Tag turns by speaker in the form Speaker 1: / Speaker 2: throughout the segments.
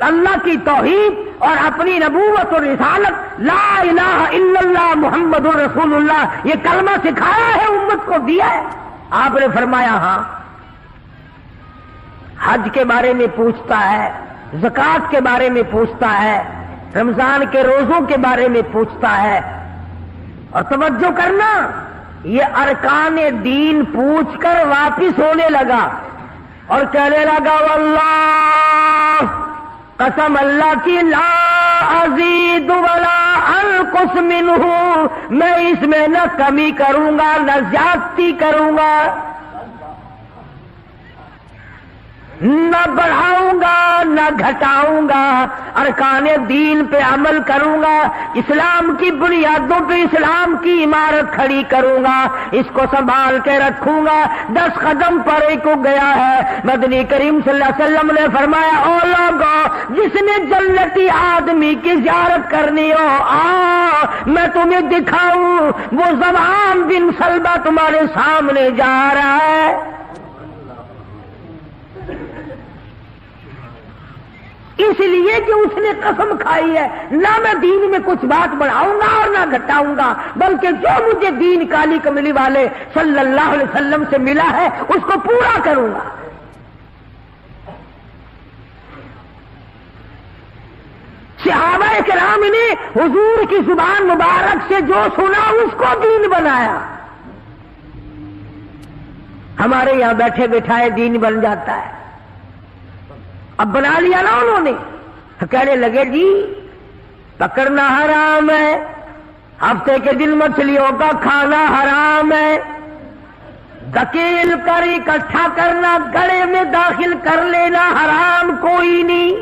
Speaker 1: اللہ کی توحید اور اپنی نبوت اور رسالت لا الہ الا اللہ محمد رسول اللہ یہ کلمہ سکھایا ہے، امت کو دیا ہے. آپ نے فرمایا ہاں. حج کے بارے میں پوچھتا ہے، زکوٰۃ کے بارے میں پوچھتا ہے، رمضان کے روزوں کے بارے میں پوچھتا ہے. اور توجہ کرنا، یہ ارکان دین پوچھ کر واپس ہونے لگا اور کہنے لگا واللہ، قسم اللہ کی، لا ازید ولا انقص منہ، میں اس میں نہ کمی کروں گا نہ زیادتی کروں گا، نہ بڑھاؤں گا نہ گھٹاؤں گا، ارکان دین پہ عمل کروں گا، اسلام کی بنیادوں پہ اسلام کی عمارت کھڑی کروں گا، اس کو سنبھال کے رکھوں گا. 10 قدم پرے کو گیا ہے. مدنی کریم صلی اللہ علیہ وسلم نے فرمایا او لوگو، جس نے جنتی آدمی کی زیارت کرنی ہو میں تمہیں دکھاؤں، وہ زمان بن سلبہ تمہارے سامنے جا رہا ہے. اس لیے کہ اس نے قسم کھائی ہے، نہ میں دین میں کچھ بات بڑھاؤں گا اور نہ گھٹاؤں گا، بلکہ جو مجھے دین کالی کملی والے صلی اللہ علیہ وسلم سے ملا ہے اس کو پورا کروں گا. صحابہ کرام نے حضور کی زبان مبارک سے جو سنا اس کو دین بنایا. ہمارے یہاں بیٹھے بٹھائے دین بن جاتا ہے. اب بنا لیا نا انہوں نے، کہنے لگے جی پکڑنا حرام ہے، ہفتے کے دن مچھلیوں کا کھانا حرام ہے، دھکیل کر اکٹھا کرنا گڑے میں داخل کر لینا حرام کوئی نہیں.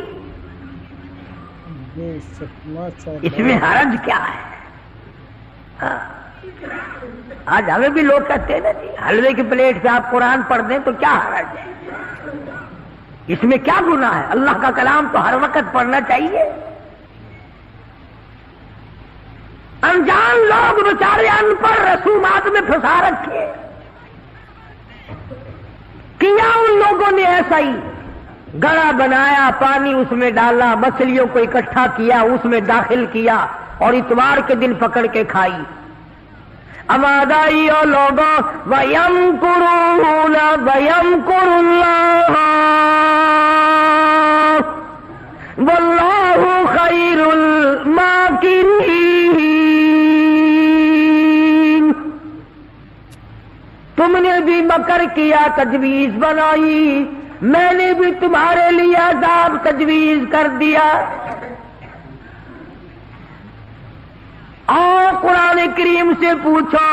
Speaker 1: اس میں حرج کیا ہے؟ آج ہمیں بھی لوگ کہتے ہیں نا جی حلوے کی پلیٹ سے آپ قرآن پڑھ دیں تو کیا حرج ہے، اس میں کیا گناہ ہے؟ اللہ کا کلام تو ہر وقت پڑھنا چاہیے. انجان لوگ بیچارے ان پڑھ رسومات میں پھنسا رکھے. کیا ان لوگوں نے ایسا ہی گڑا بنایا، پانی اس میں ڈالا، مچھلیوں کو اکٹھا کیا، اس میں داخل کیا اور اتوار کے دن پکڑ کے کھائی. امادائیو لوگوں وَيَمْكُرُونَ وَيَمْكُرُ اللَّهُ وَاللَّهُ خَيْرُ الْمَاكِرِينَ. تم نے بھی مکر کیا، تجویز بنائی، میں نے بھی تمہارے لیے عذاب تجویز کر دیا. اور قرآن کریم سے پوچھو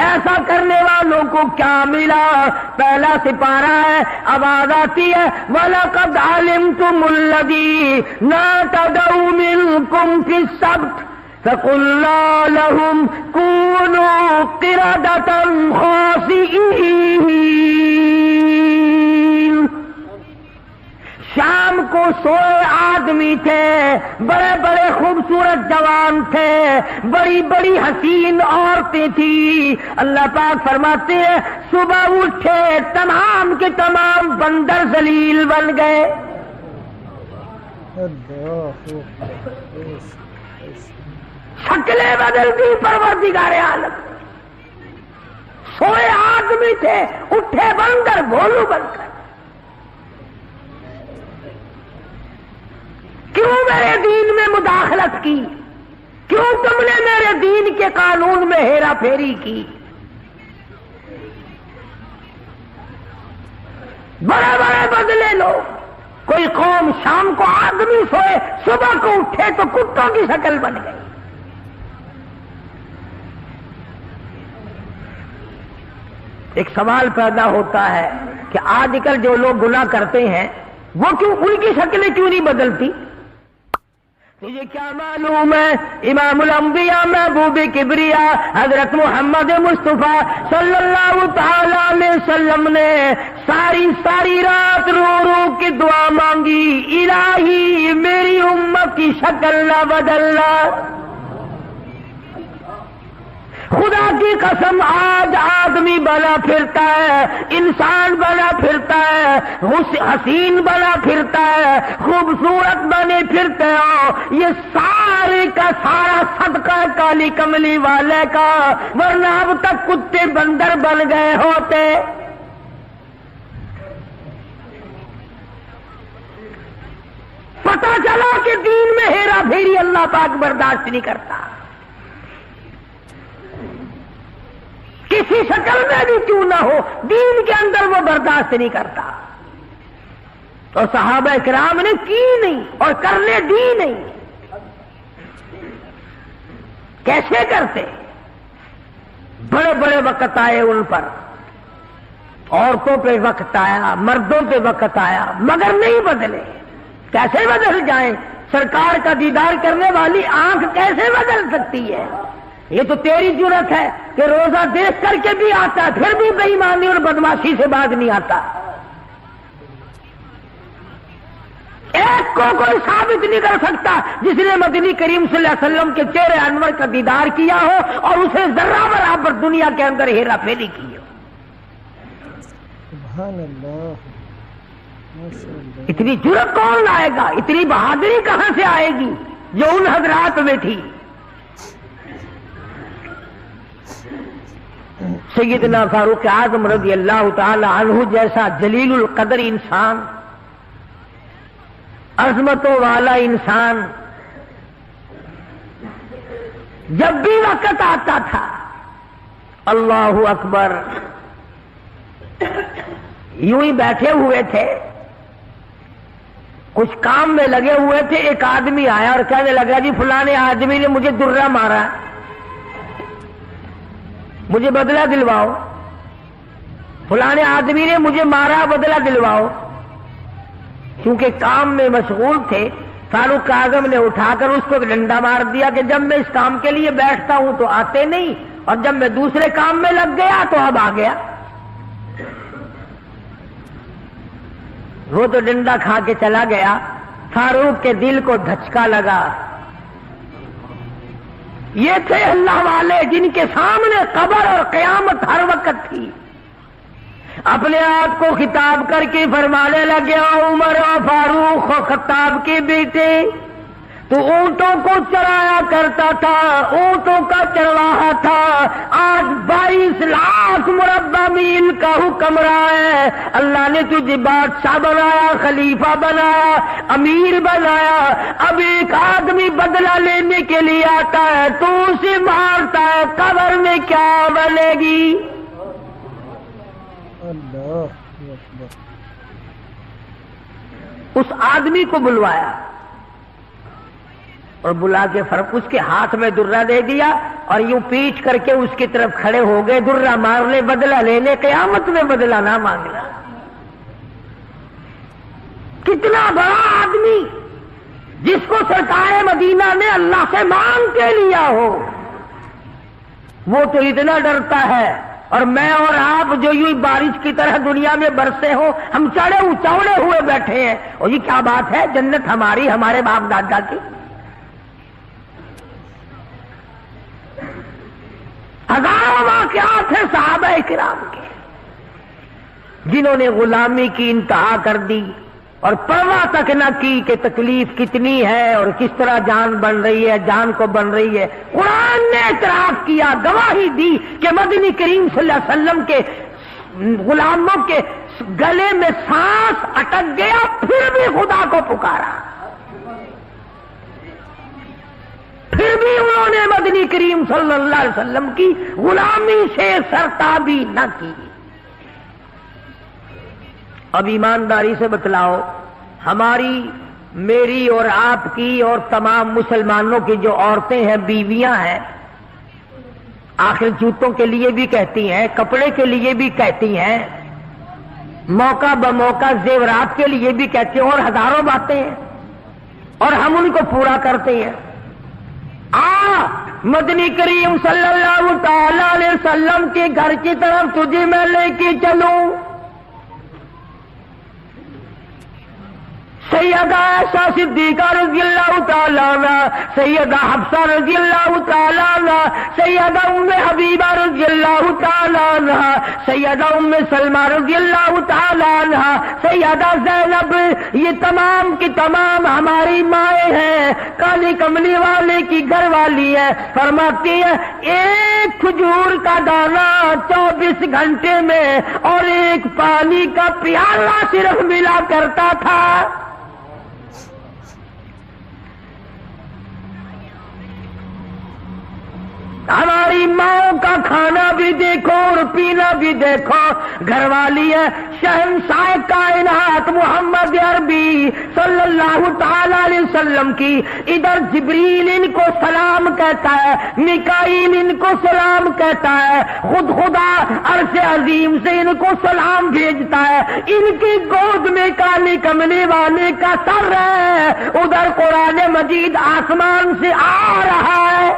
Speaker 1: ایسا کرنے والوں کو کیا ملا. پہلا سپارہ ہے، آواز آتی ہے وَلَقَدْ عَلِمْتُمُ الَّذِينَ اعْتَدَوْا مِنْكُمْ فِي السَّبْتِ فَقُلْنَا لَهُمْ كُونُوا قِرَدَةً خَاسِئِينَ. شام کو سوئے آدمی تھے، بڑے بڑے خوبصورت جوان تھے، بڑی بڑی حسین عورتیں تھیں. اللہ پاک فرماتے ہیں صبح اٹھے تمام کے تمام بندر ذلیل بن گئے. شکلیں بدل دی پروردگار عالم. سوئے آدمی تھے، اٹھے بندر بھولو بن کر. کیوں میرے دین میں مداخلت کی؟ کیوں تم نے میرے دین کے قانون میں ہیرا پھیری کی؟ بڑے بڑے بدلے لوگ. کوئی قوم شام کو آدمی سوئے، صبح کو اٹھے تو کتوں کی شکل بن گئی. ایک سوال پیدا ہوتا ہے کہ آج کل جو لوگ گناہ کرتے ہیں وہ کیوں، ان کی شکلیں کیوں نہیں بدلتی؟ تجھے کیا معلوم ہے امام الانبیاء محبوب کبریا حضرت محمد مصطفیٰ صلی اللہ تعالی علیہ وسلم نے ساری رات رو رو کے دعا مانگی، الہی میری امت کی شکل نہ بدلنا. خدا کی قسم آج آدمی بنا پھرتا ہے، انسان بنا پھرتا ہے، حسین بنا پھرتا ہے، خوبصورت بنے پھرتے ہو، یہ سارے کا سارا صدقہ کالی کملی والے کا، ورنہ اب تک کتے بندر بن گئے ہوتے۔ پتہ چلا کہ دین میں ہیرا پھیری اللہ پاک برداشت نہیں کرتا، کسی شکل میں بھی کیوں نہ ہو، دین کے اندر وہ برداشت نہیں کرتا۔ تو صحابہ کرام نے کی نہیں اور کرنے دی نہیں۔ کیسے کرتے؟ بڑے بڑے وقت آئے ان پر، عورتوں پہ وقت آیا، مردوں پہ وقت آیا، مگر نہیں بدلے۔ کیسے بدل جائیں؟ سرکار کا دیدار کرنے والی آنکھ کیسے بدل سکتی ہے؟ یہ تو تیری جرت ہے کہ روزہ دیکھ کر کے بھی آتا ہے، پھر بھی بے ایمانی اور بدماشی سے باز نہیں آتا۔ ایک کو کوئی ثابت نہیں کر سکتا جس نے مدنی کریم صلی اللہ علیہ وسلم کے چہرے انور کا دیدار کیا ہو اور اسے ذرہ برابر دنیا کے اندر ہیرا پھیری کی ہو۔
Speaker 2: سبحان اللہ، ماشاء اللہ۔
Speaker 1: اتنی جرت کون لائے گا؟ اتنی بہادری کہاں سے آئے گی جو ان حضرات میں تھی؟ سیدنا فاروق اعظم رضی اللہ تعالی عنہ جیسا جلیل القدر انسان، عظمتوں والا انسان، جب بھی وقت آتا تھا اللہ اکبر، یوں ہی بیٹھے ہوئے تھے، کچھ کام میں لگے ہوئے تھے، ایک آدمی آیا اور کہنے لگا جی فلانے آدمی نے مجھے درہ مارا، مجھے بدلہ دلواؤ، فلانے آدمی نے مجھے مارا، بدلہ دلواؤ۔ کیونکہ کام میں مشغول تھے، فاروق اعظم نے اٹھا کر اس کو ڈنڈا مار دیا کہ جب میں اس کام کے لیے بیٹھتا ہوں تو آتے نہیں، اور جب میں دوسرے کام میں لگ گیا تو اب آ گیا۔ وہ تو ڈنڈا کھا کے چلا گیا، فاروق کے دل کو دھچکا لگا۔ یہ تھے اللہ والے جن کے سامنے قبر اور قیامت ہر وقت تھی۔ اپنے آپ کو خطاب کر کے فرمانے لگے، عمر و فاروق و خطاب کے بیٹے، تو اونٹوں کو چرایا کرتا تھا، اونٹوں کا چرواہا تھا، آج 22 لاکھ مربع میل کا حکمراں ہے، اللہ نے تجھے بادشاہ بنایا، خلیفہ بنایا، امیر بنایا، اب ایک آدمی بدلہ لینے کے لیے آتا ہے تو اسے مارتا ہے، قبر میں کیا بنے گی؟
Speaker 2: اللہ اکبر۔
Speaker 1: اس آدمی کو بلوایا اور بلا کے اس کے ہاتھ میں درہ دے دیا اور یوں پیٹ کر کے اس کی طرف کھڑے ہو گئے، درہ مارنے، بدلہ لینے، قیامت میں بدلہ نہ مانگنا۔ کتنا بڑا آدمی جس کو سرکار مدینہ نے اللہ سے مانگ کے لیا ہو، وہ تو اتنا ڈرتا ہے، اور میں اور آپ جو یوں بارش کی طرح دنیا میں برسے ہو، ہم چوڑے ہوئے بیٹھے ہیں، اور یہ کیا بات ہے؟ جنت ہماری، ہمارے باپ دادا کی۔ ہزاروں واقعات ہیں صحابہ کرام کے جنہوں نے غلامی کی انتہا کر دی اور پرواہ تک نہ کی کہ تکلیف کتنی ہے اور کس طرح جان بن رہی ہے، جان کو بن رہی ہے۔ قرآن نے اعتراف کیا، گواہی دی کہ مدنی کریم صلی اللہ علیہ وسلم کے غلاموں کے گلے میں سانس اٹک گیا، پھر بھی خدا کو پکارا، پھر بھی انہوں نے مدنی کریم صلی اللہ علیہ وسلم کی غلامی سے سرتابی نہ کی۔ اب ایمانداری سے بتلاؤ، ہماری، میری اور آپ کی اور تمام مسلمانوں کی جو عورتیں ہیں، بیویاں ہیں، آخر جوتوں کے لیے بھی کہتی ہیں، کپڑے کے لیے بھی کہتی ہیں، موقع بموقع زیورات کے لیے بھی کہتے ہیں، اور ہزاروں باتیں ہیں، اور ہم ان کو پورا کرتے ہیں۔ مدنی کریم صلی اللہ تعالی علیہ وسلم کے گھر کی طرف تجھے میں لے کے چلوں، سیدہ عائشہ صدیقہ رضی اللہ تعالیٰ عنہ، سیدہ حفصہ رضی اللہ تعالیٰ عنہ، سیدہ ام حبیبہ رضی اللہ تعالیٰ عنہ، سیدہ ام سلمہ رضی اللہ تعالیٰ عنہ، سیدہ زینب، یہ تمام کی تمام ہماری مائیں ہیں، کالی کملی والے کی گھر والی ہے۔ فرماتی ہے ایک کھجور کا دانہ 24 گھنٹے میں اور ایک پانی کا پیالہ صرف ملا کرتا تھا۔ ہماری ماں کا کھانا بھی دیکھو اور پینا بھی دیکھو، گھر والی ہے شہنشاہ کائنات محمد عربی صلی اللہ تعالی علیہ وسلم کی، ادھر جبریل ان کو سلام کہتا ہے، میکائیل ان کو سلام کہتا ہے، خود خدا عرش عظیم سے ان کو سلام بھیجتا ہے، ان کی گود میں کالی کملی والے کا سر ہے، ادھر قرآن مجید آسمان سے آ رہا ہے۔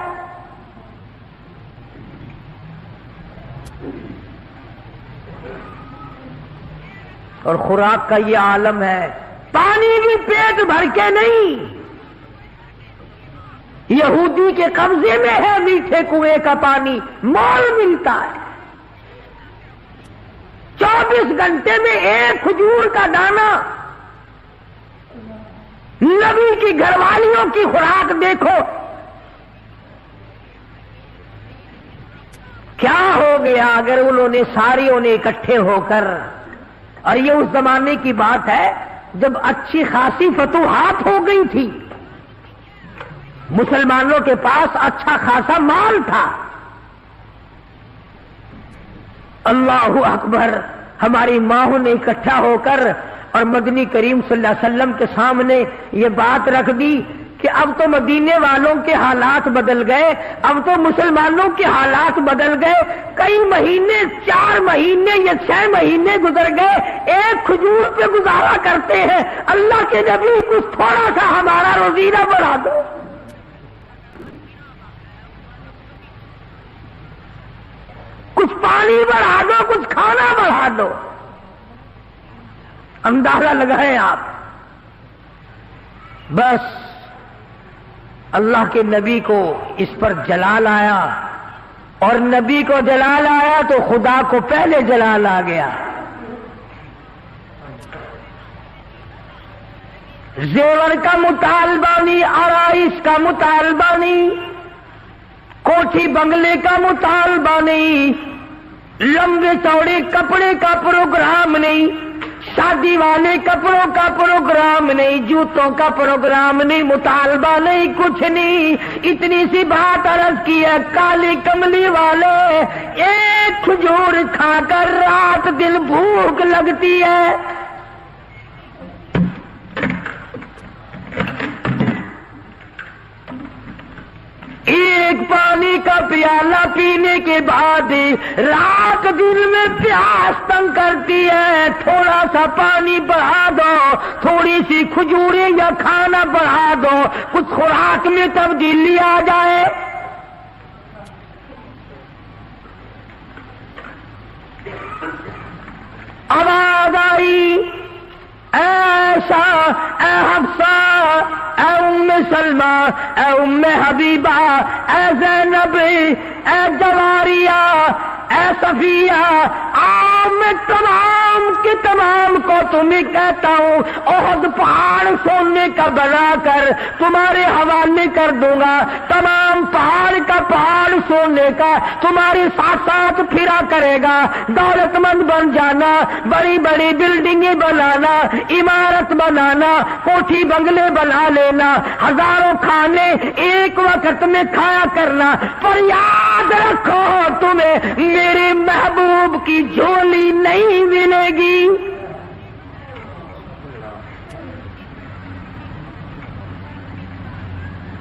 Speaker 1: اور خوراک کا یہ عالم ہے، پانی بھی پیٹ بھر کے نہیں، یہودی کے قبضے میں ہے میٹھے کنویں کا پانی، مول ملتا ہے۔ 24 گھنٹے میں ایک کھجور کا دانہ، نبی کی گھر والیوں کی خوراک دیکھو کیا ہو گیا اگر انہوں نے ساریوں نے اکٹھے ہو کر، اور یہ اس زمانے کی بات ہے جب اچھی خاصی فتوحات ہو گئی تھی، مسلمانوں کے پاس اچھا خاصا مال تھا۔ اللہ اکبر، ہماری ماں نے اکٹھا ہو کر اور مدنی کریم صلی اللہ علیہ وسلم کے سامنے یہ بات رکھ دی کہ اب تو مدینے والوں کے حالات بدل گئے، اب تو مسلمانوں کے حالات بدل گئے، کئی مہینے 4 مہینے یا 6 مہینے گزر گئے، ایک کھجور پہ گزارا کرتے ہیں، اللہ کے نبی کچھ تھوڑا سا ہمارا روزینہ بڑھا دو۔ کچھ پانی بڑھا دو، کچھ کھانا بڑھا دو۔ اندازہ لگائیں آپ، بس اللہ کے نبی کو اس پر جلال آیا، اور نبی کو جلال آیا تو خدا کو پہلے جلال آ گیا۔ زیور کا مطالبہ نہیں، آرائش کا مطالبہ نہیں، کوٹھی بنگلے کا مطالبہ نہیں، لمبے چوڑے کپڑے کا پروگرام نہیں، شادی والے کپڑوں کا پروگرام نہیں، جوتوں کا پروگرام نہیں، مطالبہ نہیں، کچھ نہیں، اتنی سی بات عرض کی ہے، کالی کملی والے ایک کھجور کھا کر رات دن بھوک لگتی ہے، ایک پانی کا پیالہ پینے کے بعد رات دن میں پیاس تنگ کرتی ہے، تھوڑا سا پانی بڑھا دو، تھوڑی سی کھجوریں یا کھانا بڑھا دو، کچھ خوراک میں تبدیلی آ جائے۔ آواز آئی، اے عائشہ، اے حفصہ، اے ام سلمہ، اے ام حبیبہ، اے زینب، اے جواریہ، اے صفیہ، میں تمام کے تمام کو تمہیں کہتا ہوں، احد پہاڑ سونے کا بنا کر تمہارے حوالے کر دوں گا، تمام پہاڑ کا پہاڑ سونے کا تمہارے ساتھ ساتھ پھرا کرے گا، دولت مند بن جانا، بڑی بڑی بلڈنگیں بنانا، عمارت بنانا، کوٹھی بنگلے بنا لینا، ہزاروں کھانے ایک وقت میں کھایا کرنا، پر یاد رکھو تمہیں میرے محبوب کی جھولی نہیں ملے گی۔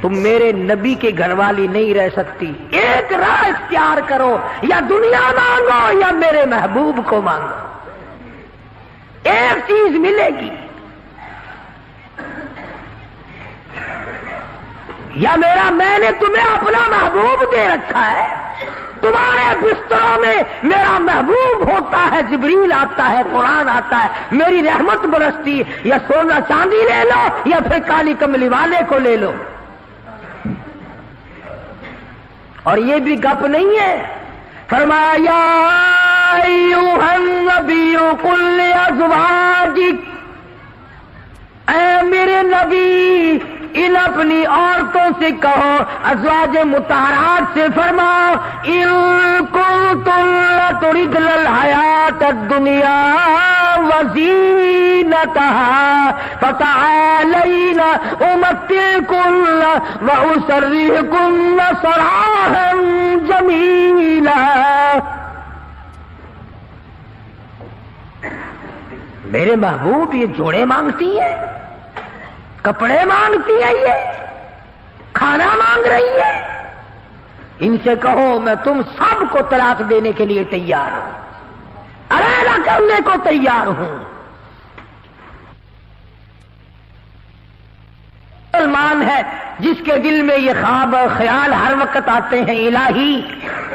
Speaker 1: تم میرے نبی کے گھر والی نہیں رہ سکتی، ایک راہ اختیار کرو، یا دنیا مانگو یا میرے محبوب کو مانگو، ایک چیز ملے گی، یا میں نے تمہیں اپنا محبوب دے رکھا ہے، تمہارے بستروں میں میرا محبوب ہوتا ہے، جبریل آتا ہے، قرآن آتا ہے، میری رحمت برستی ہے، یا سونا چاندی لے لو یا پھر کالی کملی والے کو لے لو۔ اور یہ بھی گپ نہیں ہے، فرمایا یا ایھا النبی قل لازواجک، اے میرے نبی ان اپنی عورتوں سے کہو، ازواج مطہرات سے فرماؤ، ان کنتم تردن الحیات الدنیا وزینتہا فتعالین امتعکن واسرحکن سراحا جمیلا۔ میرے محبوب یہ جوڑے مانگتی ہے، کپڑے مانگتی ہے، یہ کھانا مانگ رہی ہے، ان سے کہو میں تم سب کو طلاق دینے کے لیے تیار ہوں، علیحدہ کرنے کو تیار ہوں۔ مسلمان ہے جس کے دل میں یہ خواب اور خیال ہر وقت آتے ہیں، الہی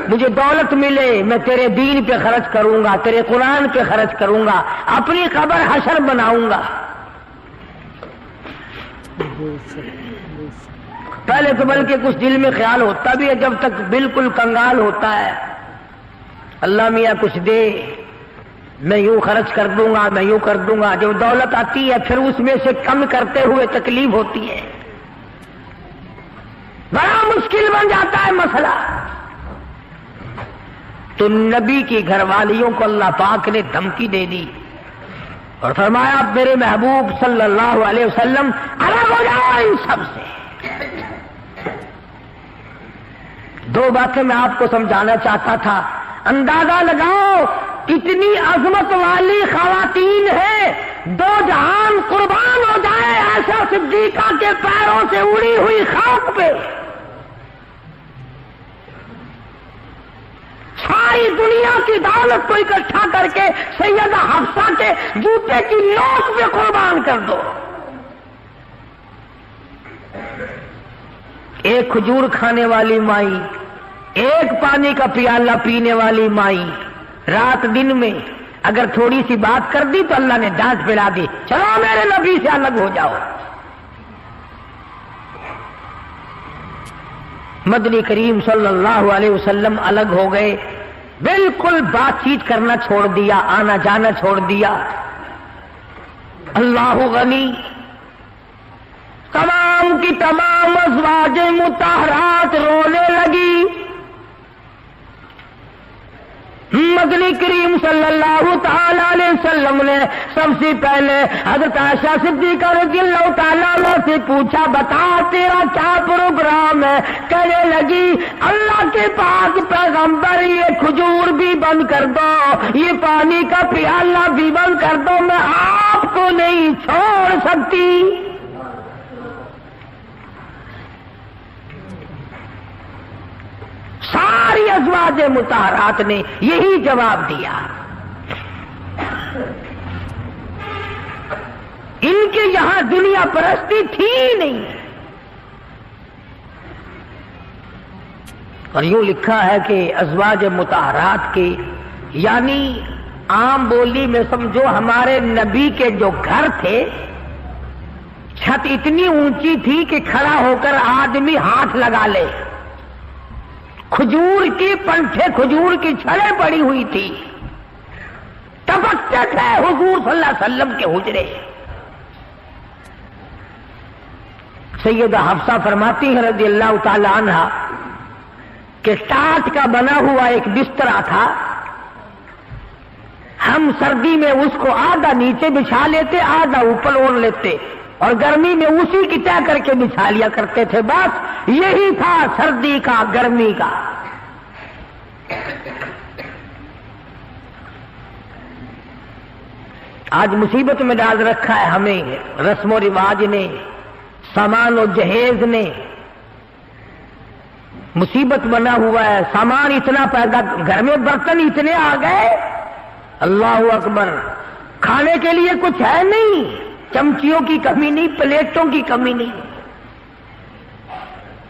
Speaker 1: مجھے دولت ملے، میں تیرے دین پہ خرچ کروں گا، تیرے قرآن پہ خرچ کروں گا، اپنی قبر حشر بناؤں گا۔ پہلے تو بلکہ کچھ دل میں خیال ہوتا بھی ہے، جب تک بالکل کنگال ہوتا ہے، اللہ میاں کچھ دے، میں یوں خرچ کر دوں گا، میں یوں کر دوں گا۔ جب دولت آتی ہے پھر اس میں سے کم کرتے ہوئے تکلیف ہوتی ہے، بڑا مشکل بن جاتا ہے مسئلہ۔ تو نبی کی گھر والیوں کو اللہ پاک نے دھمکی دے دی اور فرمایا میرے محبوب صلی اللہ علیہ وسلم الگ ہو جاؤ ان سب سے۔ دو باتیں میں آپ کو سمجھانا چاہتا تھا، اندازہ لگاؤ کتنی عظمت والی خواتین ہیں، دو جہان قربان ہو جائے عائشہ صدیقہ کے پیروں سے اڑی ہوئی خاک پہ، ساری دنیا کی دولت کو اکٹھا کر کے سیدہ حفصہ کے جوتے کی نوک پہ قربان کر دو۔ ایک کھجور کھانے والی مائی، ایک پانی کا پیالہ پینے والی مائی، رات دن میں اگر تھوڑی سی بات کر دی تو اللہ نے ڈانٹ پلا دی، چلو میرے نبی سے الگ ہو جاؤ۔ مدنی کریم صلی اللہ علیہ وسلم الگ ہو گئے، بالکل بات چیت کرنا چھوڑ دیا، آنا جانا چھوڑ دیا۔ اللہ غنی، تمام کی تمام ازواج مطہرات رونے لگی۔ مدنی کریم صلی اللہ تعالی علیہ وسلم نے سب سے پہلے حضرت عائشہ صدیقہ رضی اللہ تعالیٰ عنہ سے پوچھا، بتا تیرا کیا پروگرام ہے؟ کہنے لگی اللہ کے پاک پیغمبر یہ کھجور بھی بند کر دو، یہ پانی کا پیالہ بھی بند کر دو، میں آپ کو نہیں چھوڑ سکتی۔ ساری ازواج مطہرات نے یہی جواب دیا۔ ان کے یہاں دنیا پرستی تھی نہیں، اور یوں لکھا ہے کہ ازواج مطہرات کے یعنی عام بولی میں سمجھو ہمارے نبی کے جو گھر تھے، چھت اتنی اونچی تھی کہ کھڑا ہو کر آدمی ہاتھ لگا لے، کھجور کی پنکھے، کھجور کی چھڑیں پڑی ہوئی تھی، ٹپکتے تھے حضور صلی اللہ علیہ وسلم کے حجرے۔ سیدہ حفصہ فرماتی ہے رضی اللہ تعالی عنہا کہ ٹاٹ کا بنا ہوا ایک بسترا تھا، ہم سردی میں اس کو آدھا نیچے بچھا لیتے، آدھا اوپر اوڑھ لیتے، اور گرمی میں اسی کی طے کر کے بچھا لیا کرتے تھے۔ بس یہی تھا سردی کا، گرمی کا۔ آج مصیبت میں ڈال رکھا ہے ہمیں رسم و رواج نے، سامان و جہیز نے، مصیبت بنا ہوا ہے، سامان اتنا پیدا، گھر میں برتن اتنے آ گئے، اللہ اکبر، کھانے کے لیے کچھ ہے نہیں، چمچیوں کی کمی نہیں، پلیٹوں کی کمی نہیں۔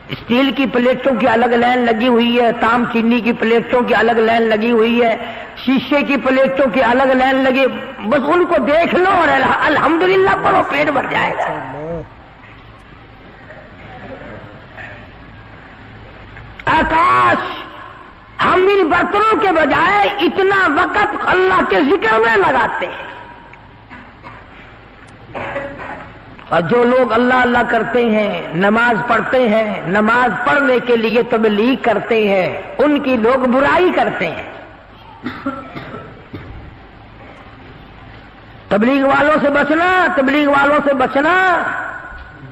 Speaker 1: اسٹیل کی پلیٹوں کی الگ لائن لگی ہوئی ہے، تام چینی کی پلیٹوں کی الگ لائن لگی ہوئی ہے، شیشے کی پلیٹوں کی الگ لائن لگی، بس ان کو دیکھ لو اور الحمدللہ پڑھو، پیٹ بھر جائے گا۔ آکاش، ہم ان برتنوں کے بجائے اتنا وقت اللہ کے ذکر میں لگاتے ہیں، اور جو لوگ اللہ اللہ کرتے ہیں، نماز پڑھتے ہیں، نماز پڑھنے کے لیے تبلیغ کرتے ہیں، ان کی لوگ برائی کرتے ہیں۔ تبلیغ والوں سے بچنا، تبلیغ والوں سے بچنا،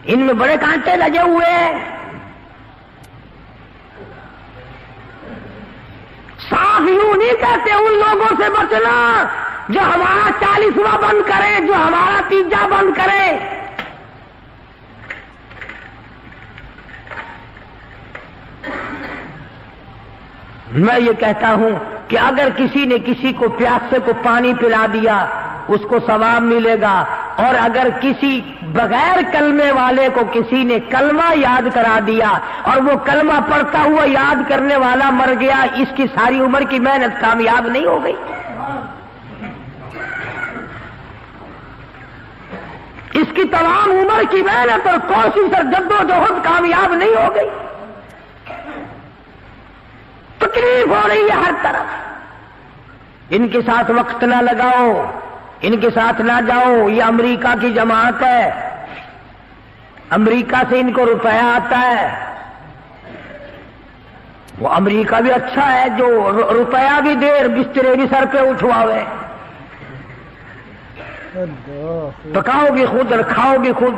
Speaker 1: ان میں بڑے کانٹے لگے ہوئے ہیں۔ صاف یوں نہیں کہتے ان لوگوں سے بچنا جو ہمارا 40واں بند کرے، جو ہمارا 3 بند کرے۔ میں یہ کہتا ہوں کہ اگر کسی نے کسی کو پیاسے کو پانی پلا دیا اس کو ثواب ملے گا، اور اگر کسی بغیر کلمے والے کو کسی نے کلمہ یاد کرا دیا اور وہ کلمہ پڑھتا ہوا یاد کرنے والا مر گیا، اس کی ساری عمر کی محنت کامیاب نہیں ہو گئی، اس کی تمام عمر کی محنت اور کوشش اور جدوجہد کامیاب نہیں ہو گئی۔ تکلیف ہو رہی ہے ہر طرف، ان کے ساتھ وقت نہ لگاؤ، ان کے ساتھ نہ جاؤ، یہ امریکہ کی جماعت ہے، امریکہ سے ان کو روپیہ آتا ہے، وہ امریکہ بھی اچھا ہے جو روپیہ بھی دے، بسترے بھی سر پہ اٹھواوے، پکاؤ بھی خود اور کھاؤ بھی خود۔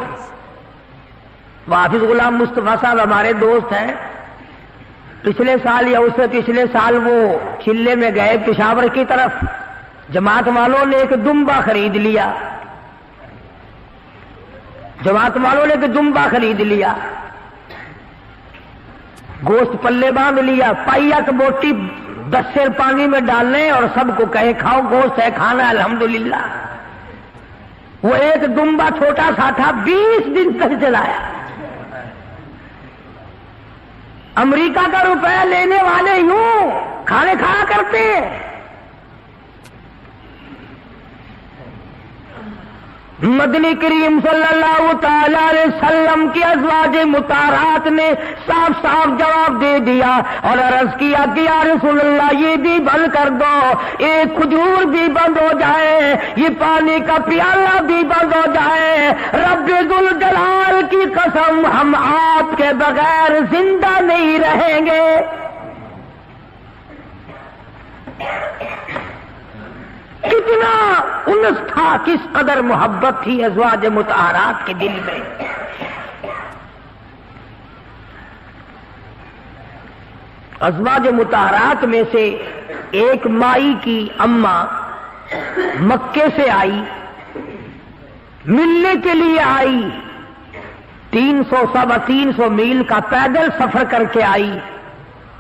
Speaker 1: حافظ غلام مصطفیٰ صاحب ہمارے دوست ہیں، پچھلے سال یا اس سے پچھلے سال وہ چلے میں گئے پشاور کی طرف، جماعت والوں نے ایک دمبا خرید لیا، جماعت والوں نے ایک دمبا خرید لیا، گوشت پلے باندھ لیا، پائیا کی بوٹی 10 سیر پانی میں ڈالنے اور سب کو کہے کھاؤ، گوشت ہے کھانا الحمدللہ۔ وہ ایک دمبا چھوٹا سا تھا، 20 دن تک چلایا۔ امریکہ کا روپیہ لینے والے یوں کھانے کھایا کرتے ہیں۔ مدنی کریم صلی اللہ تعالی علیہ وسلم کی ازواج مطہرات نے صاف صاف جواب دے دیا اور عرض کیا کہ یا رسول اللہ یہ بھی بند کر دو، ایک کھجور بھی بند ہو جائے، یہ پانی کا پیالہ بھی بند ہو جائے، رب ذوالجلال کی قسم ہم آپ کے بغیر زندہ نہیں رہیں گے۔ کتنا انس تھا، کس قدر محبت تھی ازواج مطہرات کے دل میں۔ ازواج مطہرات میں سے ایک مائی کی اماں مکے سے آئی، ملنے کے لیے آئی، 300 میل کا پیدل سفر کر کے آئی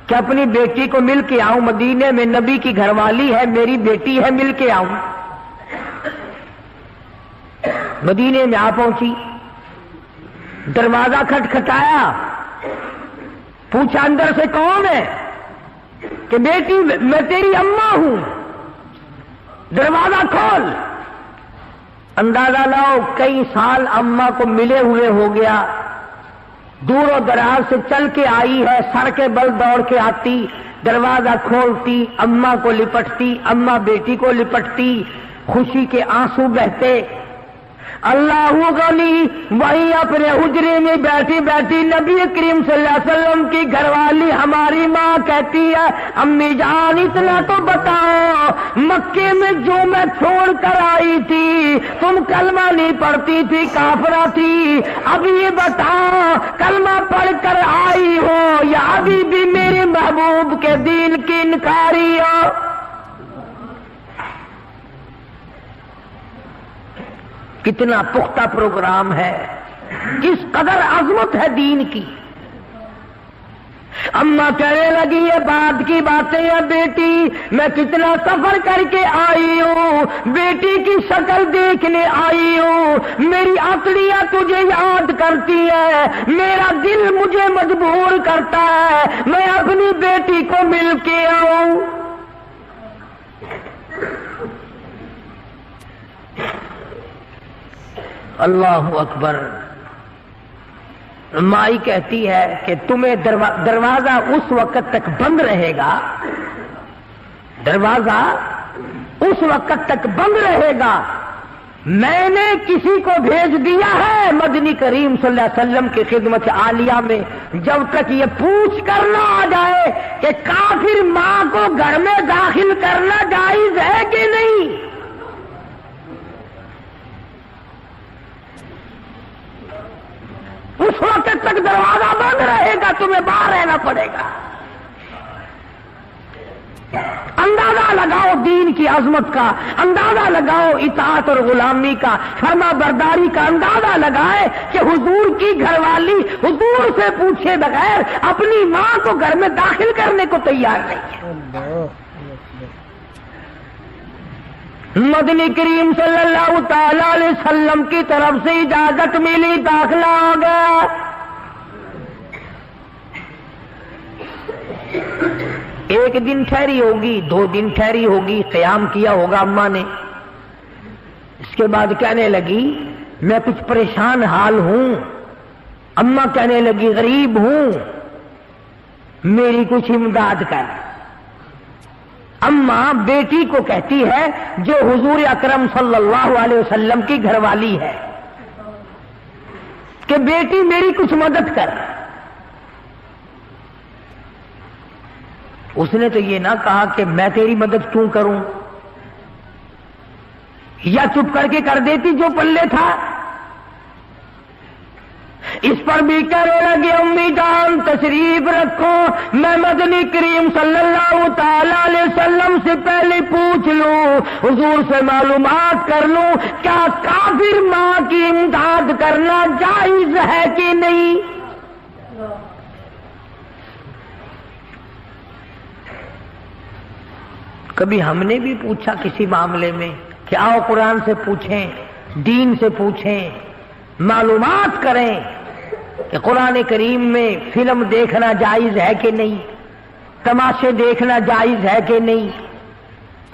Speaker 1: کہ اپنی بیٹی کو مل کے آؤں، مدینے میں نبی کی گھر والی ہے، میری بیٹی ہے، مل کے آؤں۔ مدینے میں آ پہنچی، دروازہ کھٹکھٹایا، پوچھا اندر سے کون ہے؟ کہ بیٹی میں تیری اماں ہوں، دروازہ کھول۔ اندازہ لاؤ کئی سال اماں کو ملے ہوئے ہو گیا، دور و دراز سے چل کے آئی ہے، سر کے بل دوڑ کے آتی، دروازہ کھولتی، اماں کو لپٹتی، اماں بیٹی کو لپٹتی، خوشی کے آنسو بہتے۔ اللہ غنی وہیں اپنے حجرے میں بیٹھی بیٹھی نبی کریم صلی اللہ علیہ وسلم کی گھر والی ہماری ماں کہتی ہے امی جان اتنا تو بتاؤ، مکے میں جو میں چھوڑ کر آئی تھی تم کلمہ نہیں پڑھتی تھی، کافرہ تھی، اب یہ بتاؤ کلمہ پڑھ کر آئی ہو یا ابھی بھی میرے محبوب کے دین کی انکاری ہو؟ کتنا پختہ پروگرام ہے، کس قدر عظمت ہے دین کی۔ اما کہنے لگی یہ بات کی باتیں ہیں بیٹی، میں کتنا سفر کر کے آئی ہوں، بیٹی کی شکل دیکھنے آئی ہوں، میری عقلیاں تجھے یاد کرتی ہے، میرا دل مجھے مجبور کرتا ہے میں اپنی بیٹی کو مل کے آؤں۔ اللہ اکبر۔ مائی کہتی ہے کہ تمہیں دروازہ اس وقت تک بند رہے گا، دروازہ اس وقت تک بند رہے گا، میں نے کسی کو بھیج دیا ہے مدنی کریم صلی اللہ علیہ وسلم کی خدمت عالیہ میں، جب تک یہ پوچھ کر نہ آ جائے کہ کافر ماں کو گھر میں داخل کرنا جائز ہے کہ نہیں۔ اس وقت تک دروازہ بند رہے گا، تمہیں باہر رہنا پڑے گا۔ اندازہ لگاؤ دین کی عظمت کا، اندازہ لگاؤ اطاعت اور غلامی کا، فرما برداری کا اندازہ لگائے کہ حضور کی گھر والی حضور سے پوچھے بغیر اپنی ماں کو گھر میں داخل کرنے کو تیار نہیں ہے۔ مدنی کریم صلی اللہ تعالی علیہ وسلم کی طرف سے اجازت ملی، داخلہ ہو گیا۔ ایک دن ٹھہری ہوگی، 2 دن ٹھہری ہوگی، قیام کیا ہوگا اماں نے۔ اس کے بعد کہنے لگی میں کچھ پریشان حال ہوں۔ اماں کہنے لگی غریب ہوں، میری کچھ امداد کر۔ اماں بیٹی کو کہتی ہے جو حضور اکرم صلی اللہ علیہ وسلم کی گھر والی ہے کہ بیٹی میری کچھ مدد کر۔ اس نے تو یہ نہ کہا کہ میں تیری مدد کیوں کروں، یا چپ کر کے کر دیتی جو پلے تھا۔ اس پر بھی کہنے لگی امی جان تشریف رکھو، میں مدنی کریم صلی اللہ تعالی علیہ وسلم سے پہلے پوچھ لوں، حضور سے معلومات کر لوں کیا کافر ماں کی امداد کرنا جائز ہے کہ نہیں۔ کبھی ہم نے بھی پوچھا کسی معاملے میں کہ آؤ قرآن سے پوچھیں، دین سے پوچھیں، معلومات کریں کہ قرآن کریم میں فلم دیکھنا جائز ہے کہ نہیں، تماشے دیکھنا جائز ہے کہ نہیں،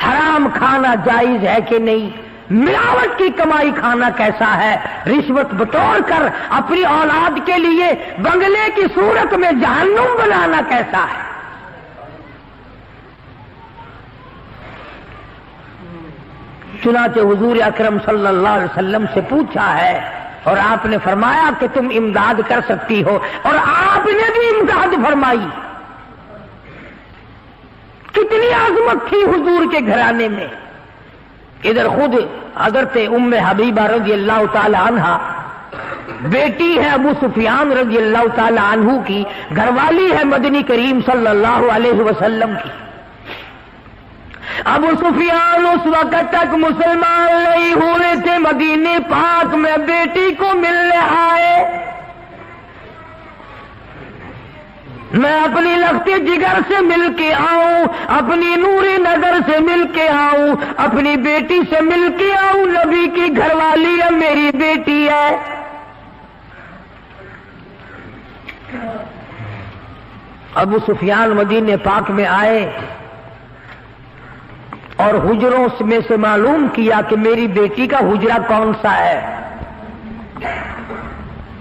Speaker 1: حرام کھانا جائز ہے کہ نہیں، ملاوٹ کی کمائی کھانا کیسا ہے، رشوت بطور کر اپنی اولاد کے لیے بنگلے کی صورت میں جہنم بنانا کیسا ہے۔ چنانچہ حضور اکرم صلی اللہ علیہ وسلم سے پوچھا ہے اور آپ نے فرمایا کہ تم امداد کر سکتی ہو، اور آپ نے بھی امداد فرمائی۔ کتنی عظمت تھی حضور کے گھرانے میں۔ ادھر خود حضرت ام حبیبہ رضی اللہ تعالی عنہا بیٹی ہے ابو سفیان رضی اللہ تعالی عنہ کی، گھر والی ہے مدنی کریم صلی اللہ علیہ وسلم کی۔ ابو سفیان اس وقت تک مسلمان نہیں ہوئے تھے، مدینے پاک میں بیٹی کو ملنے آئے۔ میں اپنی لختی جگر سے مل کے آؤں، اپنی نوری نظر سے مل کے آؤں، اپنی بیٹی سے مل کے آؤں، نبی کی گھر والی ہے، میری بیٹی ہے۔ ابو سفیان مدینے پاک میں آئے اور حجروں میں سے معلوم کیا کہ میری بیٹی کا حجرہ کون سا ہے۔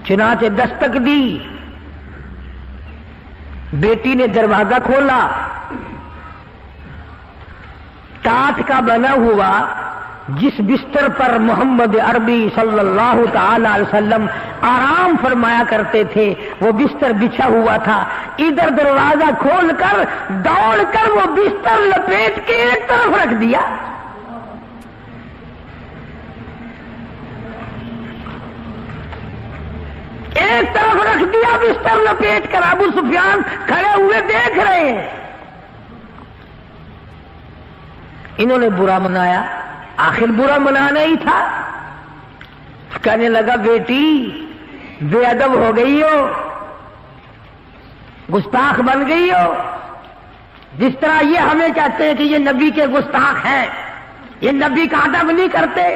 Speaker 1: چنانچہ دستک دی، بیٹی نے دروازہ کھولا، کاٹھ کا بنا ہوا جس بستر پر محمد عربی صلی اللہ تعالی علیہ وسلم آرام فرمایا کرتے تھے وہ بستر بچھا ہوا تھا۔ ادھر دروازہ کھول کر دوڑ کر وہ بستر لپیٹ کے ایک طرف رکھ دیا۔ ایک طرف رکھ دیا بستر لپیٹ کر۔ ابو سفیان کھڑے ہوئے دیکھ رہے ہیں۔ انہوں نے برا منایا، آخر برا منانا ہی تھا۔ کہنے لگا بیٹی بے ادب ہو گئی ہو، گستاخ بن گئی ہو. جس طرح یہ ہمیں کہتے ہیں کہ یہ نبی کے گستاخ ہیں، یہ نبی کا ادب نہیں کرتے.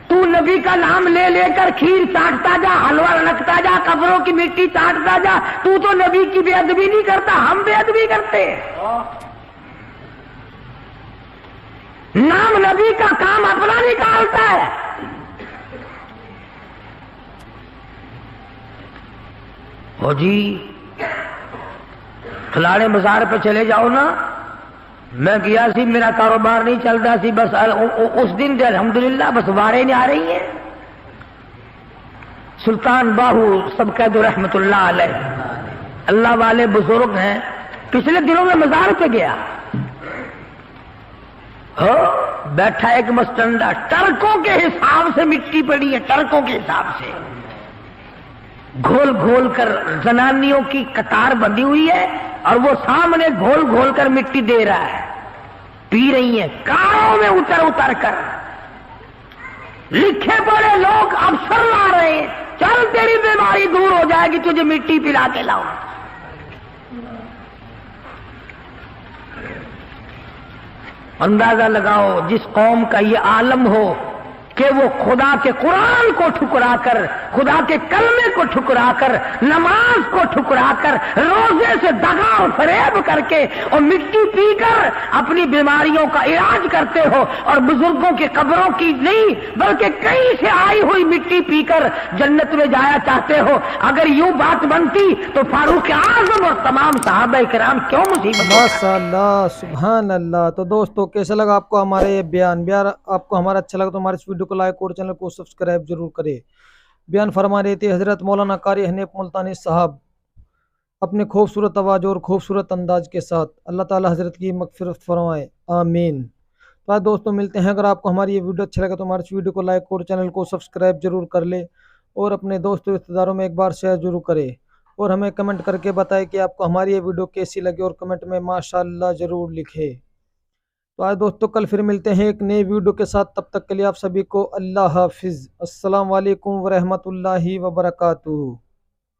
Speaker 1: تو نبی کا نام لے لے کر کھیر چاٹتا جا، حلوہ رکھتا جا، قبروں کی مٹی چاٹتا جا. تو نبی کی بے ادبی نہیں کرتا، ہم بے ادبی کرتے. نام نبی کا کام اپنا نکالتا ہے. ہو جی فلانے بازار پہ چلے جاؤ نا، میں گیا سی، میرا کاروبار نہیں چلتا سی، بس اس دن الحمدللہ بس وارے نہیں آ رہی ہیں. سلطان باہو سب کہہ دو رحمت اللہ علیہ، اللہ والے بزرگ ہیں. پچھلے دنوں میں مزار پہ گیا، بیٹھا ایک مستنڈا، ٹرکوں کے حساب سے مٹی پڑی ہے، ٹرکوں کے حساب سے گھول گھول کر زنانیوں کی قطار بندھی ہوئی ہے، اور وہ سامنے گھول گھول کر مٹی دے رہا ہے، پی رہی ہیں کاروں میں اتر اتر کر. لکھے پڑے لوگ افسر لا رہے ہیں، چل تیری بیماری دور ہو جائے گی، تجھے مٹی پلا کے لاؤ. اندازہ لگاؤ جس قوم کا یہ عالم ہو کہ وہ خدا کے قرآن کو ٹھکرا کر، خدا کے کلمے کو ٹھکرا کر، نماز کو ٹھکرا کر، روزے سے دغا اور فریب کر کے اور مٹی پی کر اپنی بیماریوں کا علاج کرتے ہو، اور بزرگوں کی قبروں کی نہیں بلکہ کہیں سے آئی ہوئی مٹی پی کر جنت میں جایا چاہتے ہو. اگر یوں بات بنتی تو فاروق اعظم اور تمام صحابہ کرام کیوں مصیبت؟
Speaker 2: ماشاء اللہ، سبحان اللہ. تو دوستو کیسا لگا آپ کو ہمارے یہ بیان آپ کو ہمارا اچھا لگا تو ہمارے اس ویڈیو کو لائک اور چینل کو سبسکرائب ضرور کرے. بیان فرما رہے تھے حضرت مولانا قاری حنیف ملتانی صاحب اپنے خوبصورت آواز اور خوبصورت انداز کے ساتھ. اللہ تعالی حضرت کی مغفرت فرمائے، آمین. تو دوستوں ملتے ہیں. اگر آپ کو ہماری یہ ویڈیو اچھا لگا تو ہمارے اس ویڈیو کو لائک اور چینل کو سبسکرائب ضرور کر لے، اور اپنے دوستوں رشتہ داروں میں ایک بار شیئر ضرور کرے، اور ہمیں کمنٹ کر کے بتائے کہ آپ کو ہماری یہ ویڈیو کیسی لگی، اور کمنٹ میں ماشاءاللہ ضرور لکھے. تو آج دوستوں کل پھر ملتے ہیں ایک نئی ویڈیو کے ساتھ. تب تک کے لیے آپ سبھی کو اللہ حافظ. السلام علیکم ورحمۃ اللہ وبرکاتہ.